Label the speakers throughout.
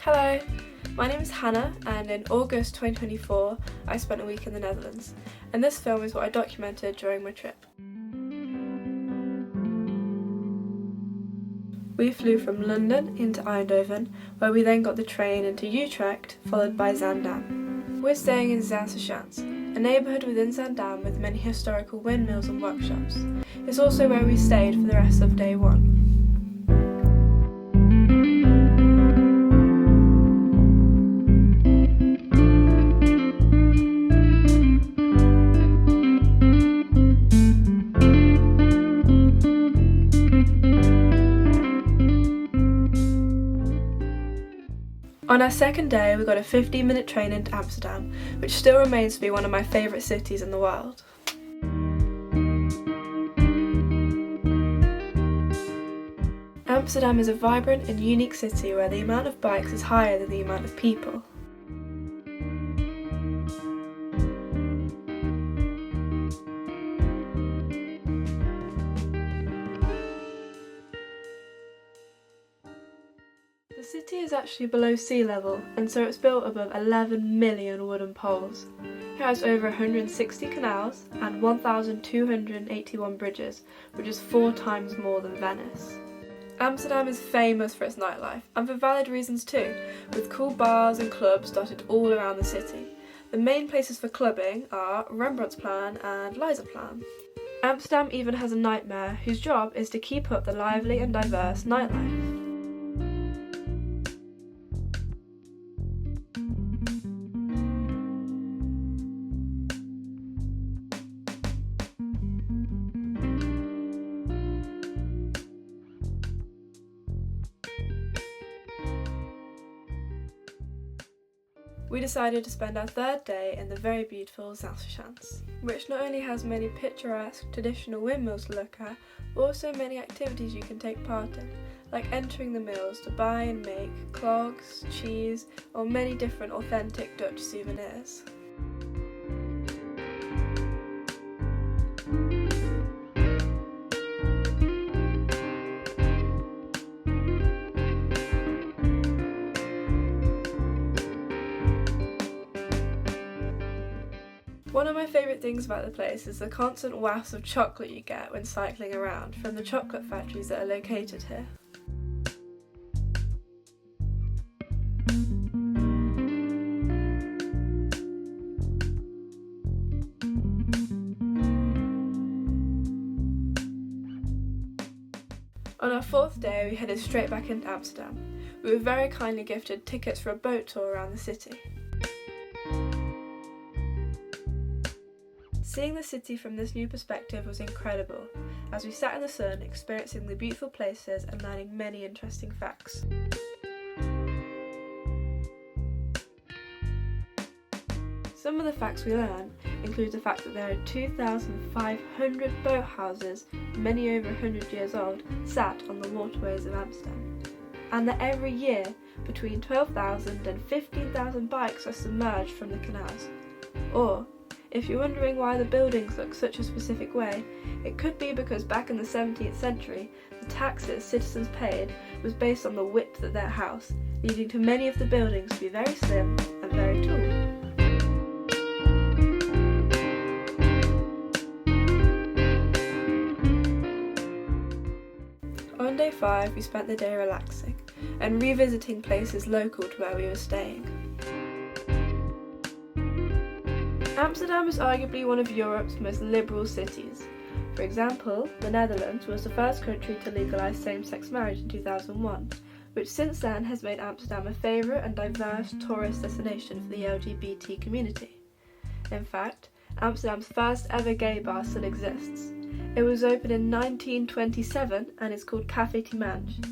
Speaker 1: Hello, my name is Hannah, and in August 2024 I spent a week in the Netherlands, and this film is what I documented during my trip. We flew from London into Eindhoven, where we then got the train into Utrecht, followed by Zaandam. We're staying in Zaanse-Schans, a neighbourhood within Zaandam with many historical windmills and workshops. It's also where we stayed for the rest of day one. On our second day, we got a 15-minute train into Amsterdam, which still remains to be one of my favourite cities in the world. Amsterdam is a vibrant and unique city where the amount of bikes is higher than the amount of people. The city is actually below sea level, and so it's built above 11 million wooden poles. It has over 160 canals and 1,281 bridges, which is 4 times more than Venice. Amsterdam is famous for its nightlife, and for valid reasons too, with cool bars and clubs dotted all around the city. The main places for clubbing are Rembrandtsplein and Leidseplein. Amsterdam even has a night mayor whose job is to keep up the lively and diverse nightlife. We decided to spend our third day in the very beautiful Zaanse-Schans, which not only has many picturesque traditional windmills to look at, but also many activities you can take part in, like entering the mills to buy and make clogs, cheese, or many different authentic Dutch souvenirs. One of my favourite things about the place is the constant wafts of chocolate you get when cycling around from the chocolate factories that are located here. On our fourth day we headed straight back into Amsterdam. We were very kindly gifted tickets for a boat tour around the city. Seeing the city from this new perspective was incredible, as we sat in the sun experiencing the beautiful places and learning many interesting facts. Some of the facts we learned include the fact that there are 2,500 boathouses, many over 100 years old, sat on the waterways of Amsterdam, and that every year between 12,000 and 15,000 bikes are submerged from the canals. Or, if you're wondering why the buildings look such a specific way, it could be because back in the 17th century, the taxes citizens paid was based on the width of their house, leading to many of the buildings to be very slim and very tall. On day 5, we spent the day relaxing and revisiting places local to where we were staying. Amsterdam is arguably one of Europe's most liberal cities. For example, the Netherlands was the first country to legalise same-sex marriage in 2001, which since then has made Amsterdam a favourite and diverse tourist destination for the LGBT community. In fact, Amsterdam's first ever gay bar still exists. It was opened in 1927 and is called Café Timange.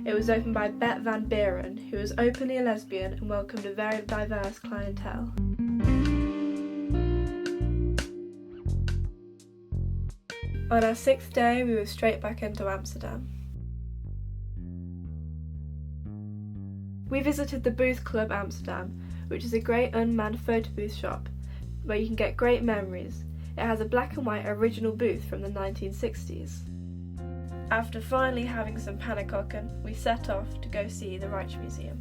Speaker 1: It was opened by Bet van Beeren, who was openly a lesbian and welcomed a very diverse clientele. On our 6th day, we were straight back into Amsterdam. We visited the Booth Club Amsterdam, which is a great unmanned photo booth shop where you can get great memories. It has a black and white original booth from the 1960s. After finally having some pannenkoeken, we set off to go see the Rijksmuseum.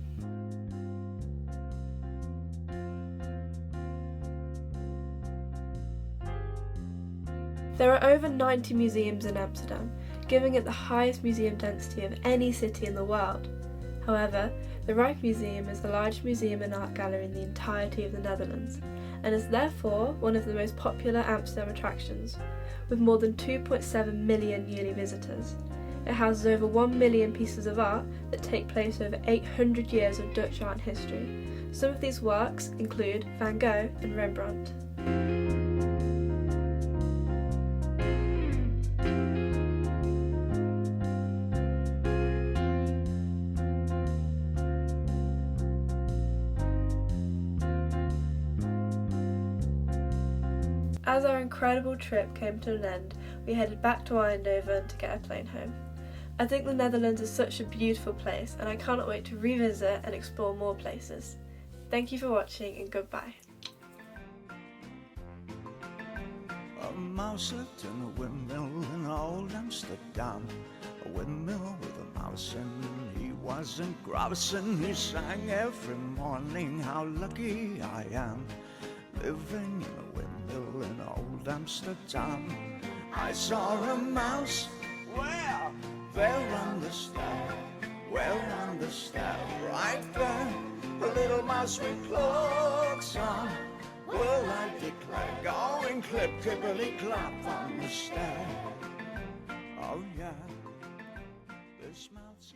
Speaker 1: There are over 90 museums in Amsterdam, giving it the highest museum density of any city in the world. However, the Rijksmuseum is the largest museum and art gallery in the entirety of the Netherlands, and is therefore one of the most popular Amsterdam attractions, with more than 2.7 million yearly visitors. It houses over 1 million pieces of art that take place over 800 years of Dutch art history. Some of these works include Van Gogh and Rembrandt. As our incredible trip came to an end, we headed back to Eindhoven to get a plane home. I think the Netherlands is such a beautiful place, and I cannot wait to revisit and explore more places. Thank you for watching, and goodbye.
Speaker 2: A mouse lived in a windmill in old Amsterdam. A windmill with a mouse in, he wasn't grousing. He sang every morning, how lucky I am, living in a windmill in old Amsterdam. I saw a mouse, where? There on the step, where on the step, right there. A little mouse with cloaks on, well I declare, going clip, clippity clop on the stair. Oh yeah, this mouse.